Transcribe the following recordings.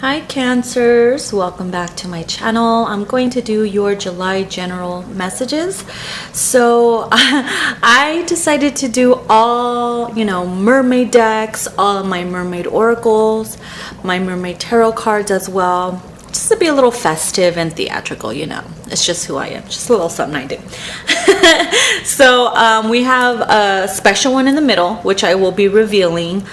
Hi Cancers, welcome back to my channel. I'm going to do your July general messages. So I decided to do all, mermaid decks, all of my mermaid oracles, my mermaid tarot cards as well, just to be a little festive and theatrical. It's just who I am, just a little something I do. So we have a special one in the middle, which I will be revealing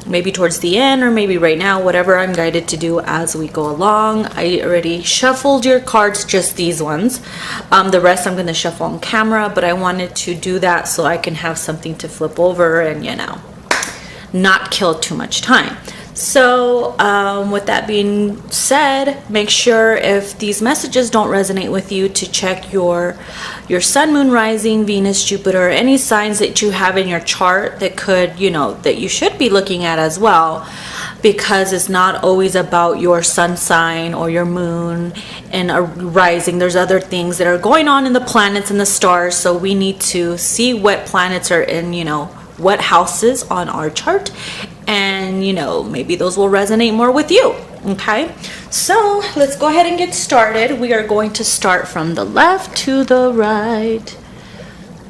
maybe towards the end or maybe right now, whatever I'm guided to do as we go along. I already shuffled your cards, just these ones. The rest I'm going to shuffle on camera, but I wanted to do that so I can have something to flip over and, not kill too much time. So with that being said, make sure if these messages don't resonate with you to check your sun, moon, rising, Venus, Jupiter, any signs that you have in your chart that could, that you should be looking at as well, because it's not always about your sun sign or your moon and a rising. There's other things that are going on in the planets and the stars, so we need to see what planets are in, what houses on our chart, and maybe those will resonate more with you. Okay, so let's go ahead and get started. We are going to start from the left to the right.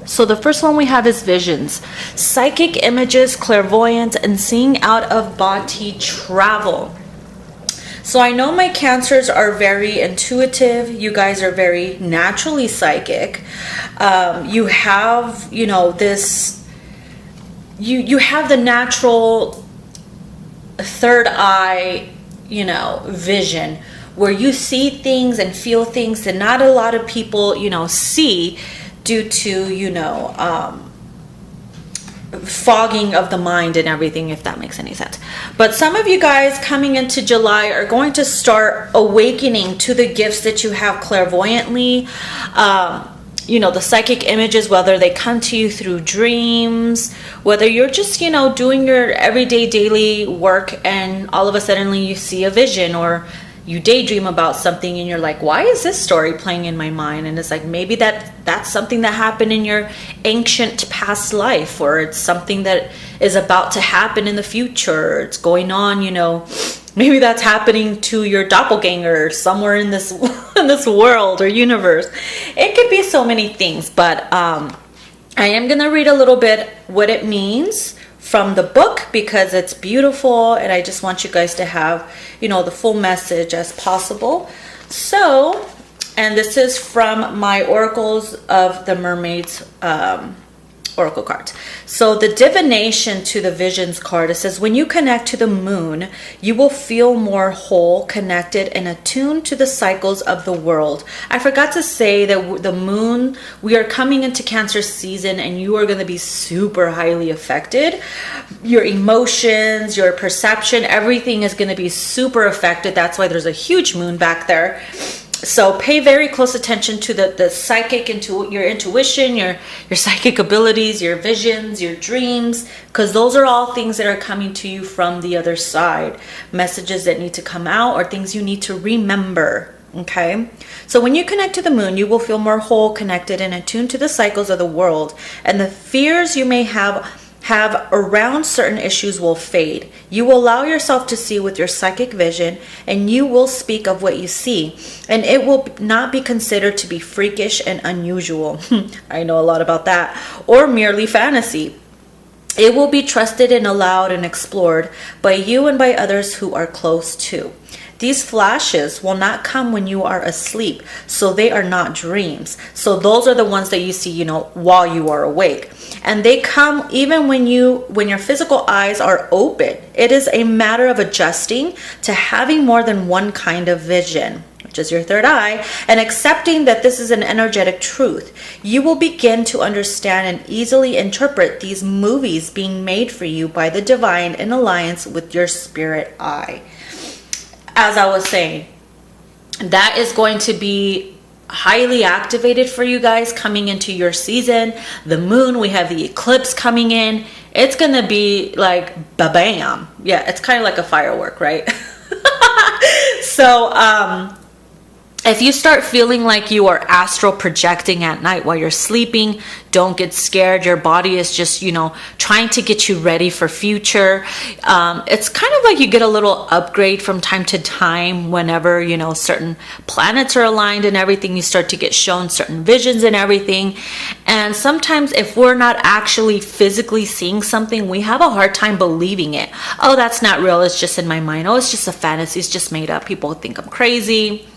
So the first one we have is visions, psychic images, clairvoyance, and seeing out of body travel. So I know my Cancers are very intuitive. You guys are very naturally psychic. You have, this, you have the natural third eye, vision, where you see things and feel things that not a lot of people, see due to, fogging of the mind and everything, if that makes any sense. But some of you guys coming into July are going to start awakening to the gifts that you have clairvoyantly. The psychic images, whether they come to you through dreams, whether you're just, doing your everyday daily work and all of a sudden you see a vision, or you daydream about something and you're like, why is this story playing in my mind? And it's like, maybe that's something that happened in your ancient past life, or it's something that is about to happen in the future. It's going on, maybe that's happening to your doppelganger somewhere in this in this world or universe. It could be so many things, but I am going to read a little bit what it means from the book, because it's beautiful and I just want you guys to have, the full message as possible. So, and this is from my Oracles of the Mermaids oracle cards. So the divination to the visions card, it says, when you connect to the moon, you will feel more whole, connected, and attuned to the cycles of the world. I forgot to say that the moon, we are coming into Cancer season and you are going to be super highly affected. Your emotions, your perception, everything is going to be super affected. That's why there's a huge moon back there. So pay very close attention to the psychic, into your intuition, your psychic abilities, your visions, your dreams, because those are all things that are coming to you from the other side. Messages that need to come out or things you need to remember. Okay, so when you connect to the moon, you will feel more whole, connected, and attuned to the cycles of the world, and the fears you may have around certain issues will fade. You will allow yourself to see with your psychic vision, and you will speak of what you see, and it will not be considered to be freakish and unusual. I know a lot about that, or merely fantasy. It will be trusted and allowed and explored by you and by others who are close to. These flashes will not come when you are asleep, so they are not dreams. So those are the ones that you see, while you are awake. And they come even when your physical eyes are open. It is a matter of adjusting to having more than one kind of vision, which is your third eye, and accepting that this is an energetic truth. You will begin to understand and easily interpret these movies being made for you by the divine in alliance with your spirit eye. As I was saying, that is going to be highly activated for you guys coming into your season. The moon, we have the eclipse coming in. It's going to be like ba-bam. Yeah, it's kind of like a firework, right? So, If you start feeling like you are astral projecting at night while you're sleeping, don't get scared. Your body is just, trying to get you ready for future. It's kind of like you get a little upgrade from time to time whenever, certain planets are aligned and everything. You start to get shown certain visions and everything. And sometimes if we're not actually physically seeing something, we have a hard time believing it. Oh, that's not real. It's just in my mind. Oh, it's just a fantasy. It's just made up. People think I'm crazy.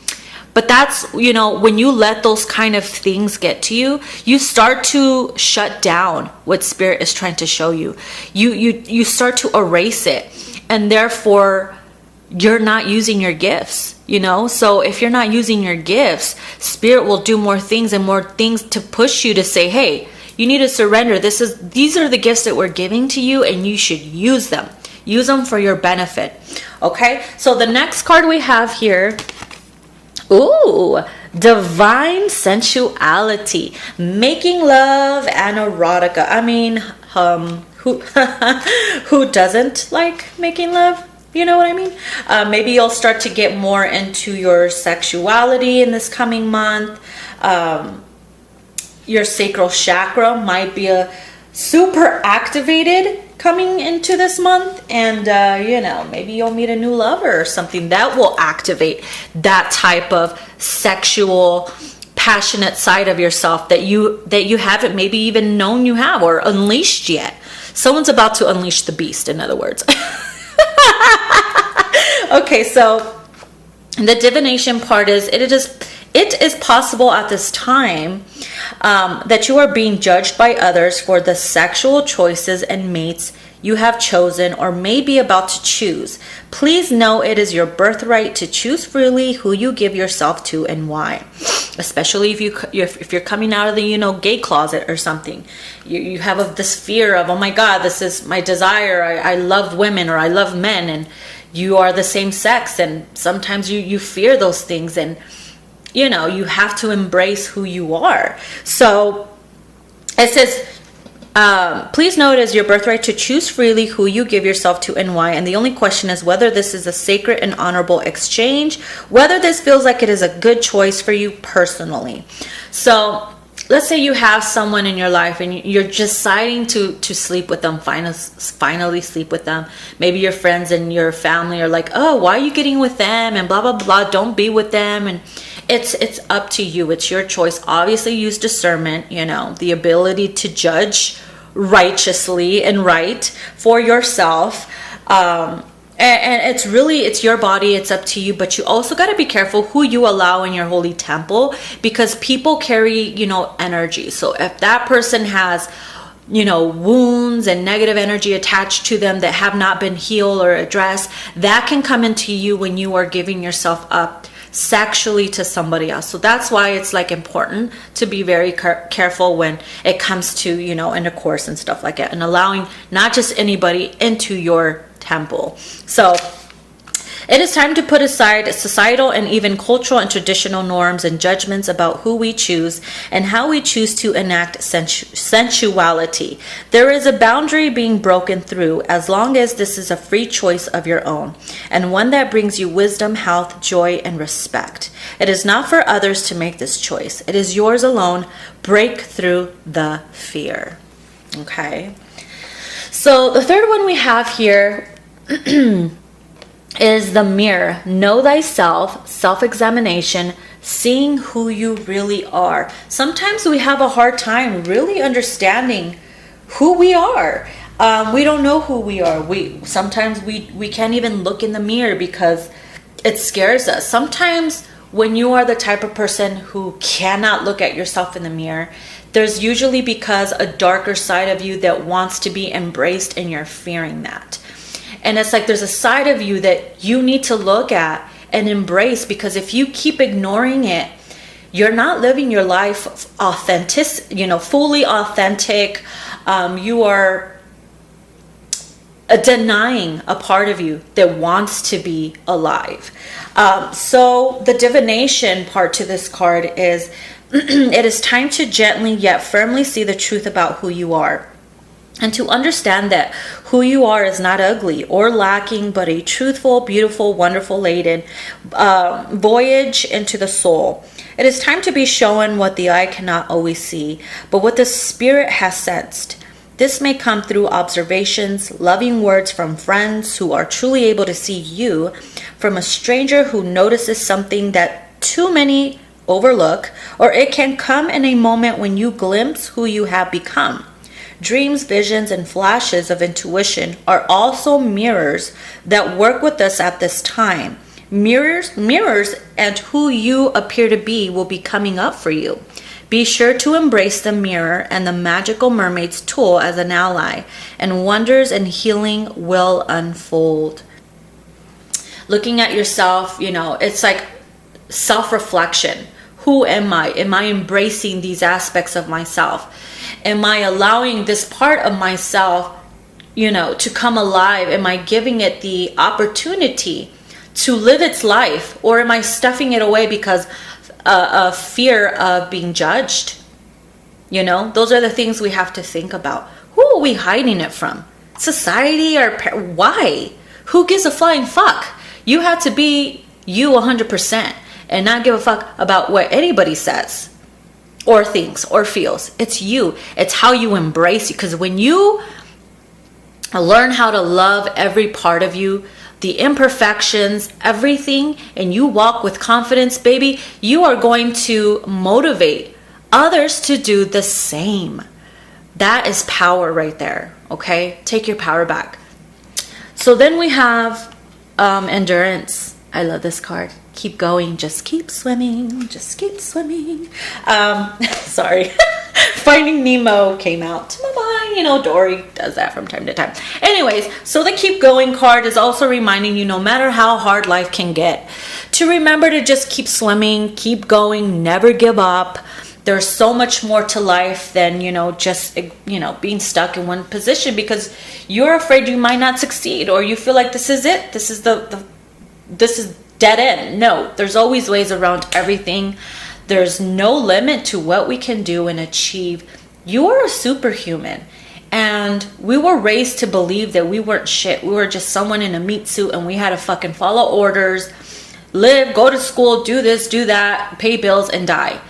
But that's, when you let those kind of things get to you, you start to shut down what spirit is trying to show you. You start to erase it. And therefore, you're not using your gifts, So if you're not using your gifts, spirit will do more things and more things to push you to say, hey, you need to surrender. These are the gifts that we're giving to you, and you should use them. Use them for your benefit. Okay? So the next card we have here, ooh, divine sensuality, making love and erotica. I mean, who doesn't like making love? You know what I mean? Maybe you'll start to get more into your sexuality in this coming month. Your sacral chakra might be super activated coming into this month, and maybe you'll meet a new lover or something that will activate that type of sexual passionate side of yourself that you haven't maybe even known you have or unleashed yet. Someone's about to unleash the beast, in other words. Okay, so the divination part is it is possible at this time that you are being judged by others for the sexual choices and mates you have chosen or may be about to choose. Please know it is your birthright to choose freely who you give yourself to and why. Especially if you're coming out of the gay closet or something. You have this fear of, oh my God, this is my desire. I love women or I love men, and you are the same sex, and sometimes you fear those things, and you have to embrace who you are. So it says, please know it is your birthright to choose freely who you give yourself to and why. And the only question is whether this is a sacred and honorable exchange, whether this feels like it is a good choice for you personally. So let's say you have someone in your life and you're deciding to sleep with them, finally sleep with them. Maybe your friends and your family are like, oh, why are you getting with them? And blah, blah, blah. Don't be with them. And it's up to you. It's your choice. Obviously use discernment, the ability to judge righteously and right for yourself. And it's your body. It's up to you. But you also got to be careful who you allow in your holy temple, because people carry, energy. So if that person has, wounds and negative energy attached to them that have not been healed or addressed, that can come into you when you are giving yourself up sexually to somebody else. So that's why it's important to be very careful when it comes to, intercourse and stuff like that, and allowing not just anybody into your temple. So it is time to put aside societal and even cultural and traditional norms and judgments about who we choose and how we choose to enact sensuality. There is a boundary being broken through as long as this is a free choice of your own, and one that brings you wisdom, health, joy, and respect. It is not for others to make this choice. It is yours alone. Break through the fear. Okay. So the third one we have here is the mirror. Know thyself, self-examination, seeing who you really are. Sometimes we have a hard time really understanding who we are. We don't know who we are. Sometimes we can't even look in the mirror because it scares us. Sometimes when you are the type of person who cannot look at yourself in the mirror, there's usually because a darker side of you that wants to be embraced, and you're fearing that. And it's like there's a side of you that you need to look at and embrace, because if you keep ignoring it, you're not living your life fully authentic. You are denying a part of you that wants to be alive. So the divination part to this card is it is time to gently yet firmly see the truth about who you are. And to understand that who you are is not ugly or lacking, but a truthful, beautiful, wonderful, laden voyage into the soul. It is time to be shown what the eye cannot always see, but what the spirit has sensed. This may come through observations, loving words from friends who are truly able to see you, from a stranger who notices something that too many overlook, or it can come in a moment when you glimpse who you have become. Dreams, visions, and flashes of intuition are also mirrors that work with us at this time. Mirrors, and who you appear to be will be coming up for you. Be sure to embrace the mirror and the magical mermaid's tool as an ally, and wonders and healing will unfold. Looking at yourself, it's like self-reflection. Who am I? Am I embracing these aspects of myself? Am I allowing this part of myself, to come alive? Am I giving it the opportunity to live its life? Or am I stuffing it away because of fear of being judged? Those are the things we have to think about. Who are we hiding it from? Society or why? Who gives a flying fuck? You have to be you 100% and not give a fuck about what anybody says or thinks or feels. It's you. It's how you embrace you. Because when you learn how to love every part of you, the imperfections, everything, and you walk with confidence, baby, you are going to motivate others to do the same. That is power right there, okay? Take your power back. So then we have endurance. I love this card. Keep going, just keep swimming, just keep swimming. Sorry. Finding Nemo came out to my mind. Dory does that from time to time. Anyways, so the keep going card is also reminding you, no matter how hard life can get, to remember to just keep swimming, keep going, never give up. There's so much more to life than, just, being stuck in one position because you're afraid you might not succeed, or you feel like this is it. This is this is dead end. No, there's always ways around everything. There's no limit to what we can do and achieve. You are a superhuman. And we were raised to believe that we weren't shit. We were just someone in a meat suit and we had to fucking follow orders, live, go to school, do this, do that, pay bills, and die.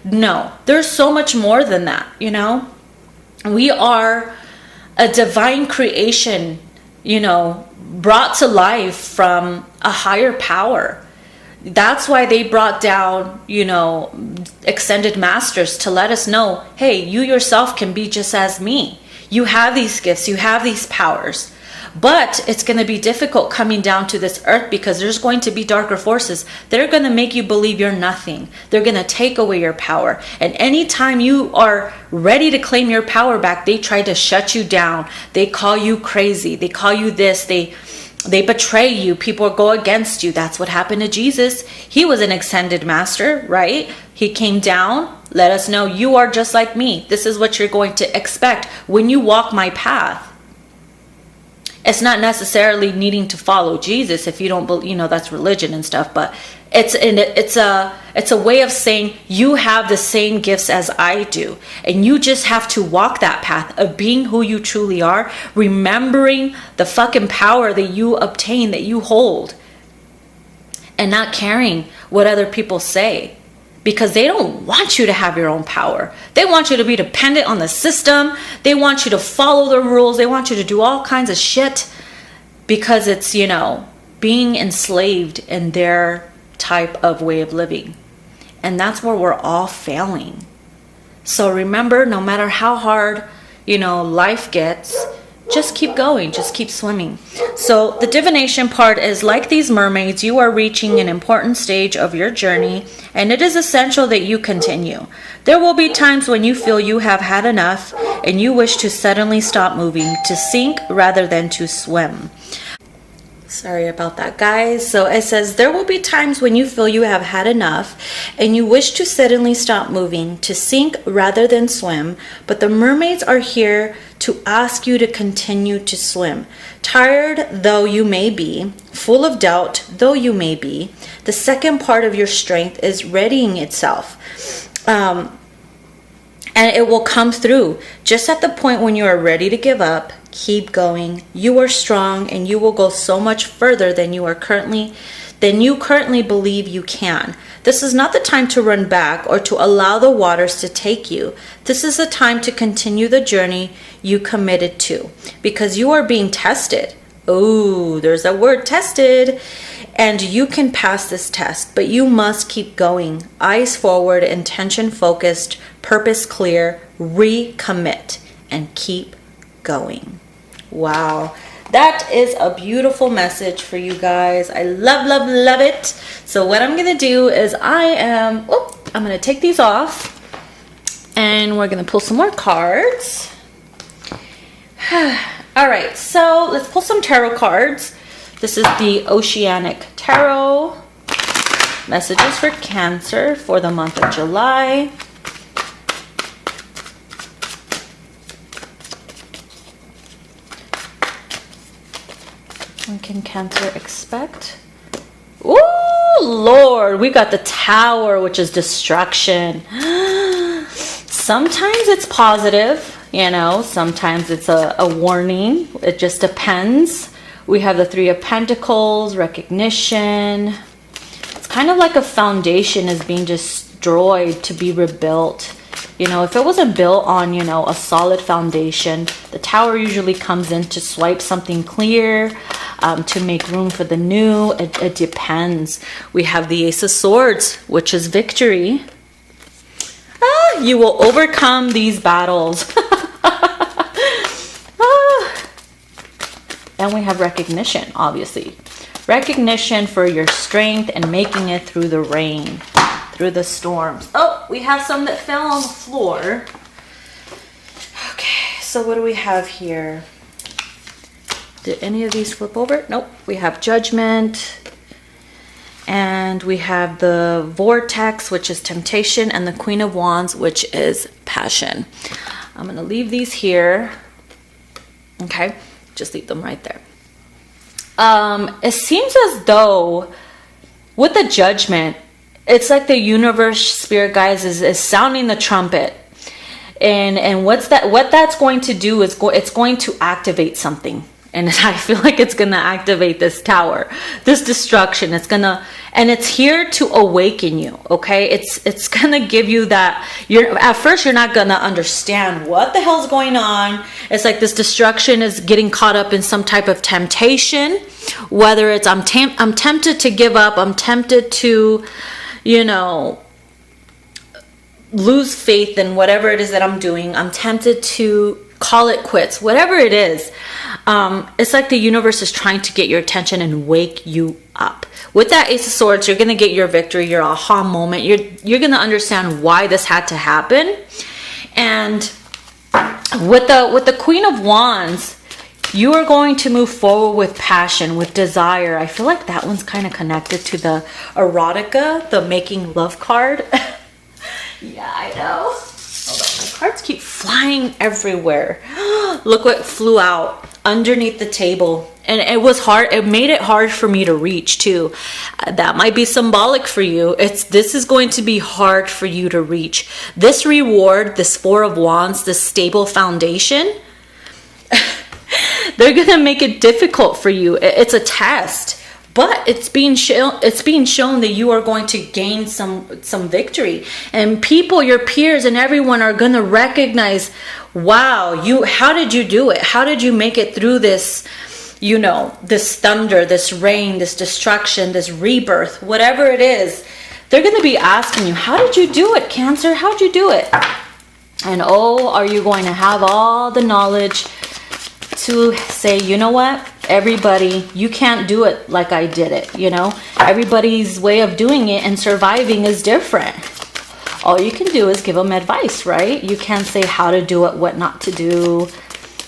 No, there's so much more than that, We are a divine creation, brought to life from a higher power. That's why they brought down, extended masters to let us know, hey, you yourself can be just as me. You have these gifts, you have these powers. But it's going to be difficult coming down to this earth because there's going to be darker forces. They're going to make you believe you're nothing. They're going to take away your power. And anytime you are ready to claim your power back, they try to shut you down. They call you crazy. They call you this. They betray you. People go against you. That's what happened to Jesus. He was an ascended master, right? He came down, let us know, you are just like me. This is what you're going to expect when you walk my path. It's not necessarily needing to follow Jesus if you don't believe, that's religion and stuff, but it's a way of saying you have the same gifts as I do, and you just have to walk that path of being who you truly are, remembering the fucking power that you obtain, that you hold, and not caring what other people say. Because they don't want you to have your own power. They want you to be dependent on the system. They want you to follow the rules. They want you to do all kinds of shit because it's, being enslaved in their type of way of living. And that's where we're all failing. So remember, no matter how hard, life gets, just keep going, just keep swimming. So the divination part is, like these mermaids, you are reaching an important stage of your journey, and it is essential that you continue. There will be times when you feel you have had enough and you wish to suddenly stop moving, to sink rather than to swim. Sorry about that, guys. So it says, there will be times when you feel you have had enough and you wish to suddenly stop moving, to sink rather than swim, but the mermaids are here to ask you to continue to swim. Tired though you may be, full of doubt though you may be, the second part of your strength is readying itself. And and it will come through. Just at the point when you are ready to give up, keep going. You are strong, and you will go so much further than you currently believe you can. This is not the time to run back or to allow the waters to take you. This is the time to continue the journey you committed to, because you are being tested. Oh, there's that word, tested. And you can pass this test, but you must keep going. Eyes forward, intention focused, purpose clear, recommit, and keep going. Wow. That is a beautiful message for you guys. I love, love, love it. So what I'm going to do is I'm going to take these off, and we're going to pull some more cards. All right, so let's pull some tarot cards. This is the Oceanic Tarot. Messages for Cancer for the month of July. What can Cancer expect? Oh, Lord, we got the Tower, which is destruction. Sometimes it's positive, you know, sometimes it's a warning. It just depends. We have the Three of Pentacles, recognition. It's kind of like a foundation is being destroyed to be rebuilt. You know, if it wasn't built on, you know, a solid foundation, the Tower usually comes in to swipe something clear, to make room for the new. It depends. We have the Ace of Swords, which is victory. You will overcome these battles. And we have recognition, obviously. Recognition for your strength and making it through the rain, through the storms. Oh, we have some that fell on the floor. Okay, so what do we have here? Did any of these flip over? Nope. We have Judgment. And we have the Vortex, which is temptation, and the Queen of Wands, which is passion. I'm going to leave these here. Okay. Just leave them right there. It seems as though with the Judgment, it's like the universe, spirit guides, is sounding the trumpet. And what that's going to do is it's going to activate something. And I feel like it's going to activate this Tower, this destruction. And it's here to awaken you, okay? It's going to give you that. At first, you're not going to understand what the hell's going on. It's like this destruction is getting caught up in some type of temptation. Whether it's I'm tempted to give up. I'm tempted to, you know, lose faith in whatever it is that I'm doing. I'm tempted to call it quits. Whatever it is. It's like the universe is trying to get your attention and wake you up. With that Ace of Swords, you're going to get your victory, your aha moment. You're going to understand why this had to happen. And with the Queen of Wands, you are going to move forward with passion, with desire. I feel like that one's kind of connected to the erotica, the making love card. Yeah, I know. Hold on, my cards keep flying everywhere. Look what flew out underneath the table. And it was hard. It made it hard for me to reach too. That might be symbolic for you. This is going to be hard for you to reach. This reward, this Four of Wands, this stable foundation, they're going to make it difficult for you. It's a test. But it's being shown that you are going to gain some victory, and people, your peers, and everyone are going to recognize, wow, how did you do it? How did you make it through this? You know, this thunder, this rain, this destruction, this rebirth, whatever it is. They're going to be asking you, how did you do it, Cancer? How'd you do it? And oh, are you going to have all the knowledge to say, you know what? Everybody, you can't do it like I did it, you know? Everybody's way of doing it and surviving is different. All you can do is give them advice, right? You can't say how to do it, what not to do,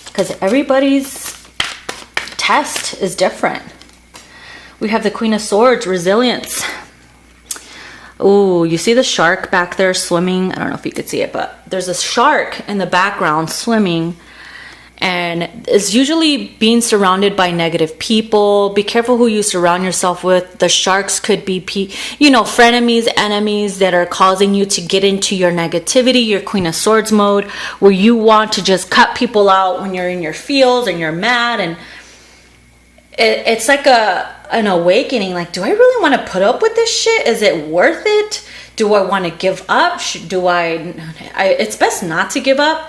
because everybody's test is different. We have the Queen of Swords, resilience. Oh, you see the shark back there swimming? I don't know if you could see it, but there's a shark in the background swimming. And it's usually being surrounded by negative people. Be careful who you surround yourself with. The sharks could be, frenemies, enemies that are causing you to get into your negativity, your Queen of Swords mode, where you want to just cut people out when you're in your feels and you're mad. And it's like an awakening. Like, do I really want to put up with this shit? Is it worth it? Do I want to give up? It's best not to give up.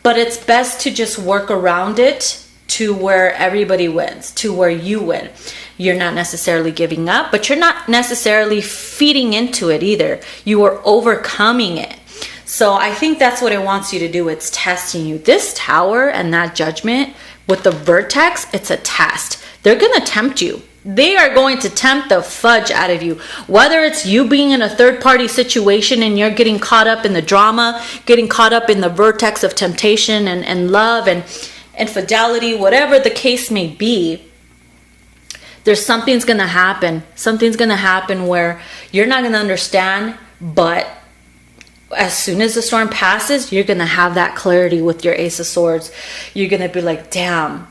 But it's best to just work around it to where everybody wins, to where you win. You're not necessarily giving up, but you're not necessarily feeding into it either. You are overcoming it. So I think that's what it wants you to do. It's testing you. This Tower and that Judgment with the Vertex, it's a test. They're going to tempt you. They are going to tempt the fudge out of you. Whether it's you being in a third-party situation and you're getting caught up in the drama, getting caught up in the vortex of temptation and love and infidelity, whatever the case may be, something's going to happen. Something's going to happen where you're not going to understand, but as soon as the storm passes, you're going to have that clarity with your Ace of Swords. You're going to be like, damn,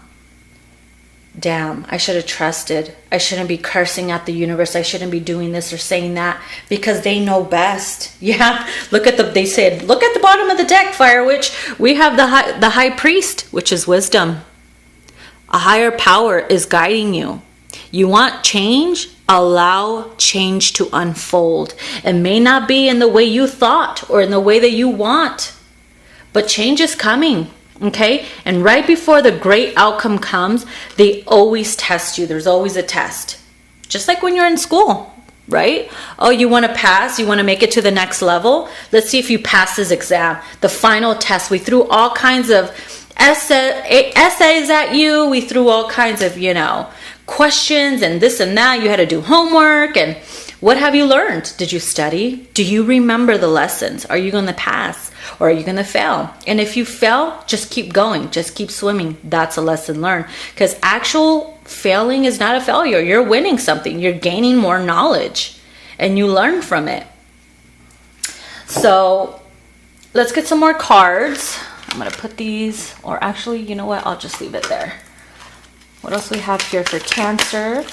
I should have trusted. I shouldn't be cursing at the universe. I shouldn't be doing this or saying that, because they know best. Yeah, they said, look at the bottom of the deck, Fire Witch. We have the high priest, which is wisdom. A higher power is guiding you. You want change? Allow change to unfold. It may not be in the way you thought or in the way that you want, but change is coming. Okay, and right before the great outcome comes, they always test you. There's always a test. Just like when you're in school, right? Oh, you want to pass? You want to make it to the next level? Let's see if you pass this exam. The final test. We threw all kinds of essays at you. We threw all kinds of, questions and this and that. You had to do homework. And what have you learned? Did you study? Do you remember the lessons? Are you going to pass? Or are you going to fail? And if you fail, just keep going. Just keep swimming. That's a lesson learned. Because actual failing is not a failure. You're winning something. You're gaining more knowledge. And you learn from it. So let's get some more cards. I'm going to put these. Or actually, you know what? I'll just leave it there. What else we have here for Cancer?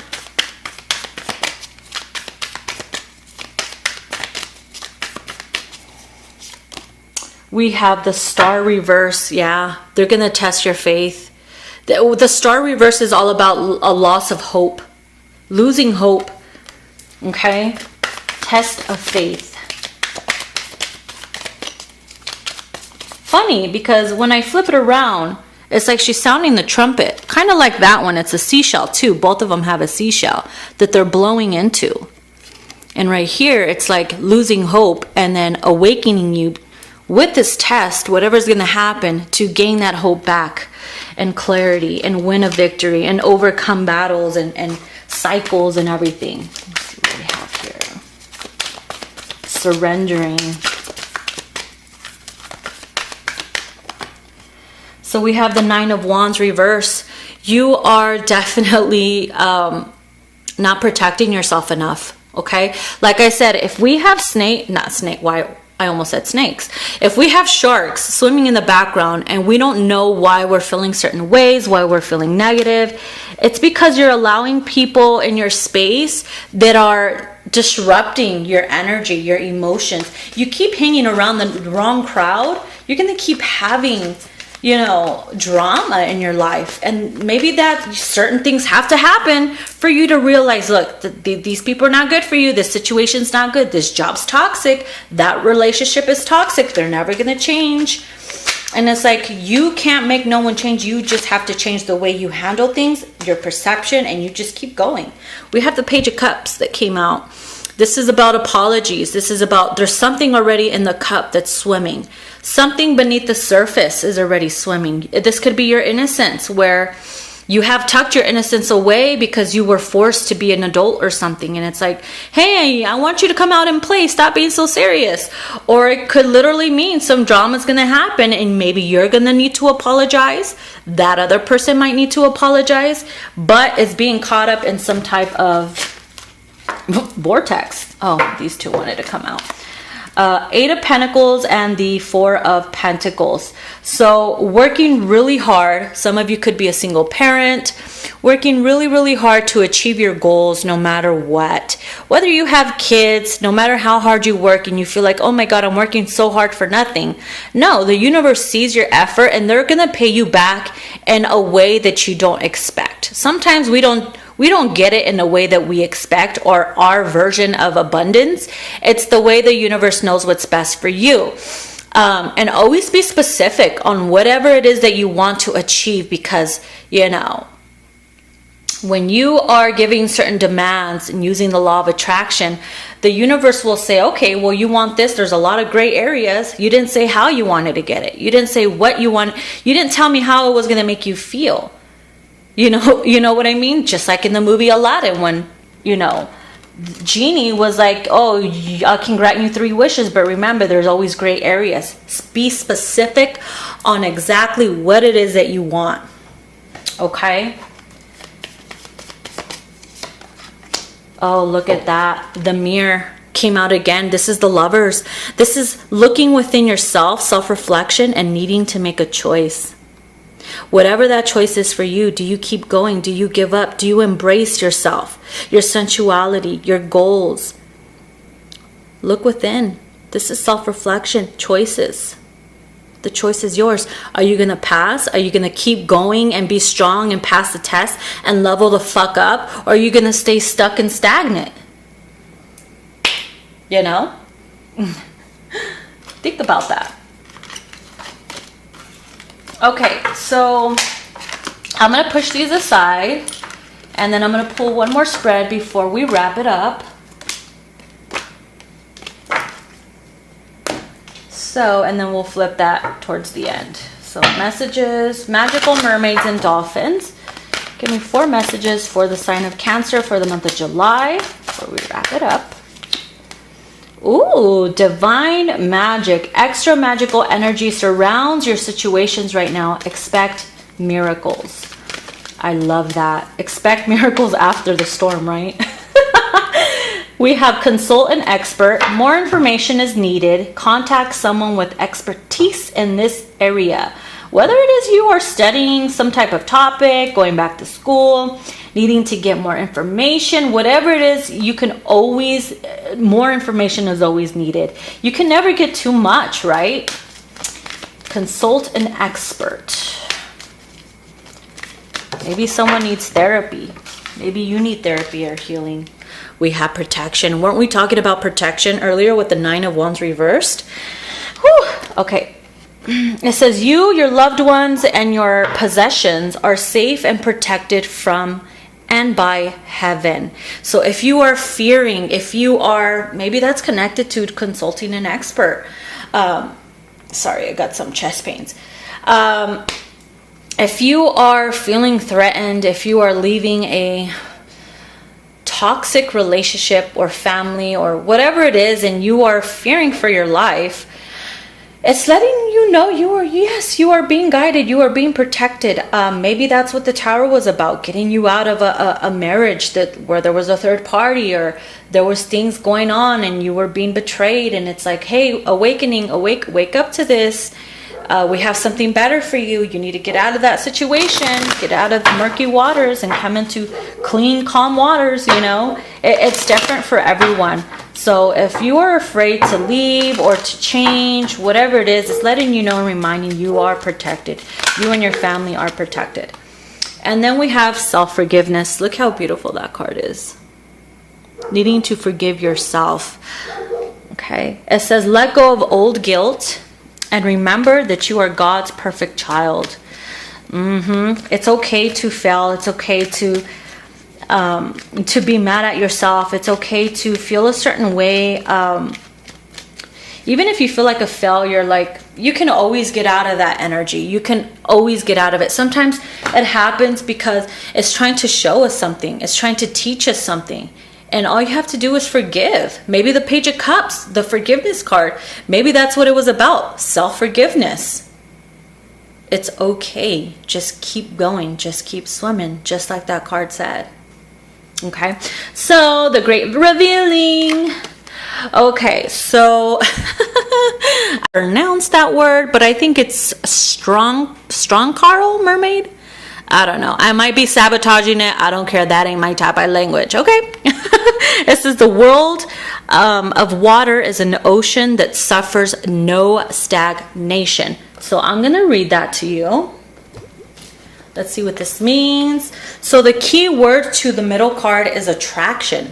We have the Star reverse. Yeah, they're going to test your faith. The Star reverse is all about a loss of hope. Losing hope. Okay? Test of faith. Funny, because when I flip it around, it's like she's sounding the trumpet. Kind of like that one. It's a seashell too. Both of them have a seashell that they're blowing into. And right here, it's like losing hope and then awakening you with this test, whatever's going to happen, to gain that hope back and clarity and win a victory and overcome battles and cycles and everything. Let's see what we have here. Surrendering. So we have the Nine of Wands reverse. You are definitely not protecting yourself enough. Okay? Like I said, if we have I almost said snakes. If we have sharks swimming in the background and we don't know why we're feeling certain ways, why we're feeling negative, it's because you're allowing people in your space that are disrupting your energy, your emotions. You keep hanging around the wrong crowd, you're going to keep having, drama in your life. And maybe that certain things have to happen for you to realize, look, these people are not good for you. This situation's not good. This job's toxic. That relationship is toxic. They're never going to change. And it's like, you can't make no one change. You just have to change the way you handle things, your perception, and you just keep going. We have the Page of Cups that came out. This is about apologies. This is about, there's something already in the cup that's swimming. Something beneath the surface is already swimming. This could be your innocence, where you have tucked your innocence away because you were forced to be an adult or something. And it's like, hey, I want you to come out and play. Stop being so serious. Or it could literally mean some drama is going to happen and maybe you're going to need to apologize. That other person might need to apologize. But it's being caught up in some type of vortex. Oh, these two wanted to come out. Eight of Pentacles and the Four of Pentacles. So working really hard. Some of you could be a single parent, working really, really hard to achieve your goals no matter what. Whether you have kids, no matter how hard you work and you feel like, oh my God, I'm working so hard for nothing. No, the universe sees your effort and they're going to pay you back in a way that you don't expect. Sometimes we don't get it in a way that we expect, or our version of abundance. It's the way the universe knows what's best for you. And always be specific on whatever it is that you want to achieve, because, you know, when you are giving certain demands and using the law of attraction, the universe will say, okay, well, you want this. There's a lot of gray areas. You didn't say how you wanted to get it. You didn't say what you want. You didn't tell me how it was going to make you feel. You know what I mean? Just like in the movie Aladdin, when, you know, Genie was like, oh, I can grant you 3 wishes, but remember, there's always gray areas. Be specific on exactly what it is that you want. Okay? Oh, look at that. The Mirror came out again. This is the Lovers. This is looking within yourself, self-reflection, and needing to make a choice. Whatever that choice is for you, do you keep going? Do you give up? Do you embrace yourself, your sensuality, your goals? Look within. This is self-reflection, choices. The choice is yours. Are you going to pass? Are you going to keep going and be strong and pass the test and level the fuck up? Or are you going to stay stuck and stagnant? You know? Think about that. Okay, so I'm going to push these aside, and then I'm going to pull one more spread before we wrap it up. So, and then we'll flip that towards the end. So, messages, magical mermaids and dolphins. Give me 4 messages for the sign of Cancer for the month of July before we wrap it up. Ooh, divine magic. Extra magical energy surrounds your situations right now. Expect miracles. I love that. Expect miracles after the storm, right? We have consult an expert. More information is needed. Contact someone with expertise in this area. Whether it is you are studying some type of topic, going back to school, needing to get more information, whatever it is, you can always, more information is always needed. You can never get too much, right? Consult an expert. Maybe someone needs therapy. Maybe you need therapy or healing. We have protection. Weren't we talking about protection earlier with the 9 of Wands reversed? Whew. Okay. It says you, your loved ones, and your possessions are safe and protected from and by heaven. So if you are fearing, if you are, maybe that's connected to consulting an expert. Sorry, I got some chest pains. If you are feeling threatened, if you are leaving a toxic relationship or family or whatever it is, and you are fearing for your life, it's letting you know you are being guided, you are being protected. Maybe that's what the Tower was about, getting you out of a marriage where there was a third party, or there was things going on and you were being betrayed, and it's like, hey, awakening, wake up to this. We have something better for you. You need to get out of that situation, get out of the murky waters and come into clean, calm waters, you know. It's different for everyone. So if you are afraid to leave or to change, whatever it is, it's letting you know and reminding you are protected. You and your family are protected. And then we have self-forgiveness. Look how beautiful that card is. Needing to forgive yourself. Okay. It says, let go of old guilt and remember that you are God's perfect child. It's okay to fail. It's okay to be mad at yourself. It's okay to feel a certain way. Even if you feel like a failure, like, you can always get out of that energy. You can always get out of it. Sometimes it happens because it's trying to show us something. It's trying to teach us something. And all you have to do is forgive. Maybe the Page of Cups, the forgiveness card, maybe that's what it was about. Self-forgiveness. It's okay. Just keep going. Just keep swimming. Just like that card said. Okay. So the great revealing. Okay, so I pronounce that word, but I think it's strong Carl mermaid. I don't know. I might be sabotaging it. I don't care. That ain't my type of language. Okay. This is the world of water is an ocean that suffers no stagnation. So I'm going to read that to you. Let's see what this means. So the key word to the middle card is attraction.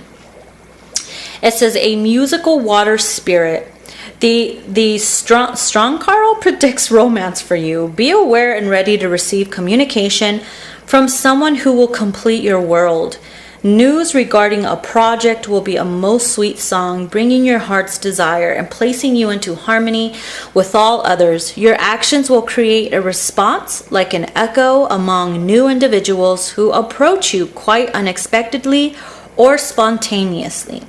It says a musical water spirit. The strong Carl predicts romance for you. Be aware and ready to receive communication from someone who will complete your world. News regarding a project will be a most sweet song, bringing your heart's desire and placing you into harmony with all others. Your actions will create a response like an echo among new individuals who approach you quite unexpectedly or spontaneously.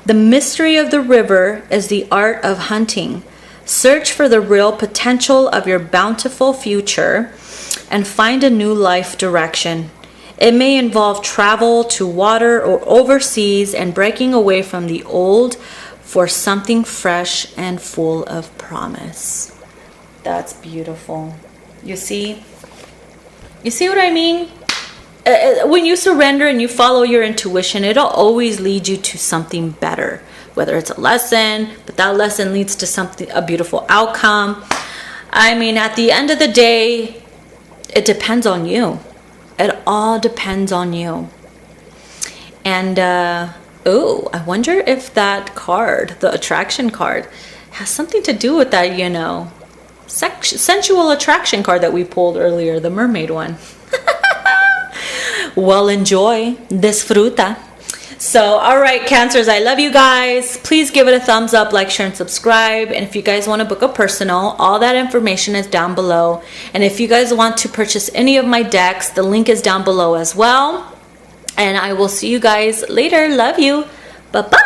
The mystery of the river is the art of hunting. Search for the real potential of your bountiful future and find a new life direction. It may involve travel to water or overseas and breaking away from the old for something fresh and full of promise. That's beautiful. You see? You see what I mean? When you surrender and you follow your intuition, it'll always lead you to something better. Whether it's a lesson, but that lesson leads to something, a beautiful outcome. I mean, at the end of the day, it depends on you. It all depends on you. And, I wonder if that card, the attraction card, has something to do with that, you know, sensual attraction card that we pulled earlier, the mermaid one. Well, enjoy. Disfruta. So, all right, Cancers, I love you guys. Please give it a thumbs up, like, share, and subscribe. And if you guys want to book a personal, all that information is down below. And if you guys want to purchase any of my decks, the link is down below as well. And I will see you guys later. Love you. Bye-bye.